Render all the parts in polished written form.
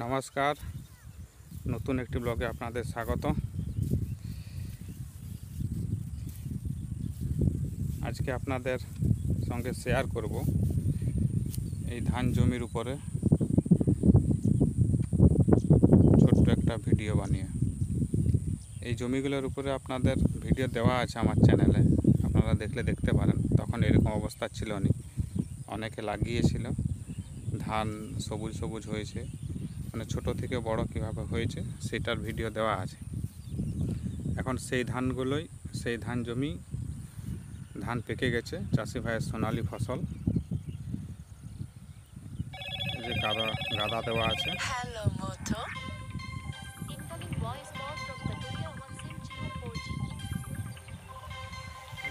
নমস্কার, নতুন একটি ব্লগে আপনাদের স্বাগত। আজকে আপনাদের সঙ্গে শেয়ার করব এই ধান জমির উপরে ছোট্ট একটা ভিডিও বানিয়ে। এই জমিগুলোর উপরে আপনাদের ভিডিও দেওয়া আছে আমার চ্যানেলে, আপনারা দেখতে পারেন। তখন এরকম অবস্থা ছিল না, অনেকে লাগিয়েছিল, ধান সবুজ সবুজ হয়েছে, মানে ছোট থেকে বড় কিভাবে হয়েছে সেটার ভিডিও দেওয়া আছে। এখন সেই ধানগুলোই, সেই ধান জমি, ধান পেকে গেছে, চাষি ভাইয়ের সোনালি ফসল। এই যে কারো গাদা দেওয়া আছে,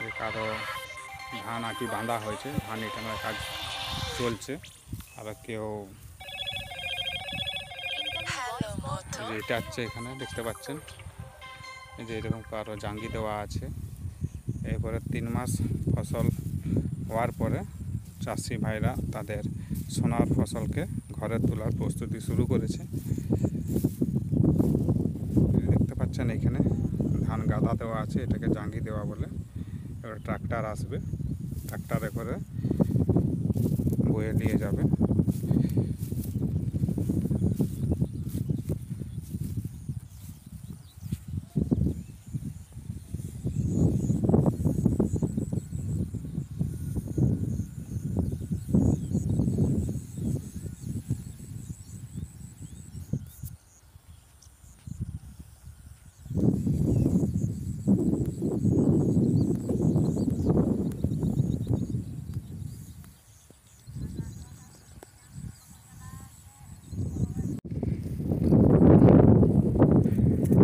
এই কারো ধান আঁটি বাঁধা হয়েছে, ধান এখানের কাজ চলছে। আর কেউ যে এটা হচ্ছে, এখানে দেখতে পাচ্ছেন এই যে এরকম কারো জাঙ্গি দেওয়া আছে। এরপরে 3 মাস ফসল হওয়ার পরে চাষি ভাইরা তাদের সোনার ফসলকে ঘরে তোলার প্রস্তুতি শুরু করেছে। দেখতে পাচ্ছেন এখানে ধান গাদা দেওয়া আছে, এটাকে জাঙ্গি দেওয়া বলে। এবার ট্রাক্টর আসবে, ট্রাক্টরে করে বয়ে নিয়ে যাবে।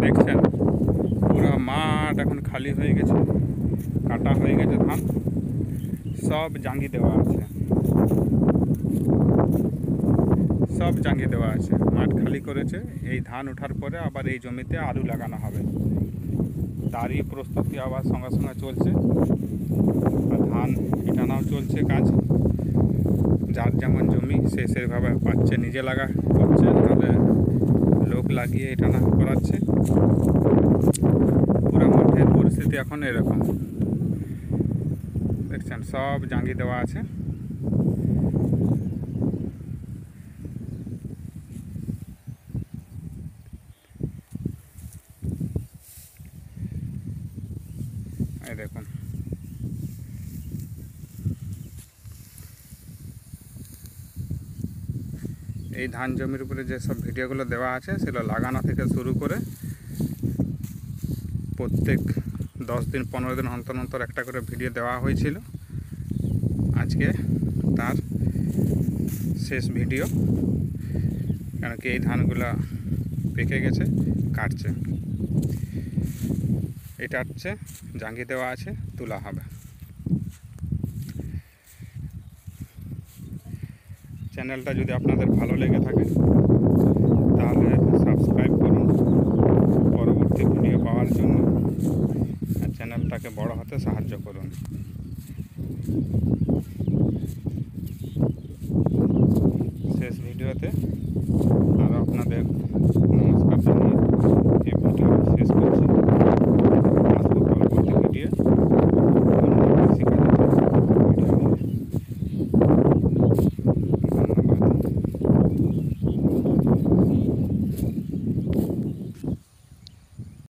দেখছেন পুরো মাঠ এখন খালি হয়ে গেছে, কাটা হয়ে গেছে, ধান সব জাঙ্গি দেওয়া আছে, সব জাঙ্গি দেওয়া আছে। মাঠ খালি করেছে, এই ধান ওঠার পরে আবার এই জমিতে আলু লাগানো হবে, তারই প্রস্তুতি আবার সঙ্গে সঙ্গে চলছে। আর ধান এটানাও চলছে কাজ, যার যেমন জমি সে সেভাবে পাচ্ছে, নিজে লাগা করছে, তাহলে লোক লাগিয়ে এটানা করাচ্ছে। পুরো মাঠের পরিস্থিতি এখন এরকম দেখছেন, সব জাঙ্গি দেওয়া আছে। এই দেখুন, এই ধান জমির উপরে যেসব ভিডিওগুলো দেওয়া আছে সেগুলো লাগানো থেকে শুরু করে প্রত্যেক 10 দিন 15 দিন অন্তর অন্তর একটা করে ভিডিও দেওয়া হয়েছিল। আজকে তার শেষ ভিডিও, কেন কি এই ধানগুলো পেকে গেছে, কাটছে। এটা হচ্ছে জাঙ্গি দেওয়া আছে, তোলা হবে। চ্যানেলটা যদি আপনাদের ভালো লেগে থাকে তাহলে সাবস্ক্রাইব করুন পরবর্তী ভিডিও পাওয়ার জন্য, আর চ্যানেলটাকে বড় হতে সাহায্য করুন। শেষ ভিডিওতে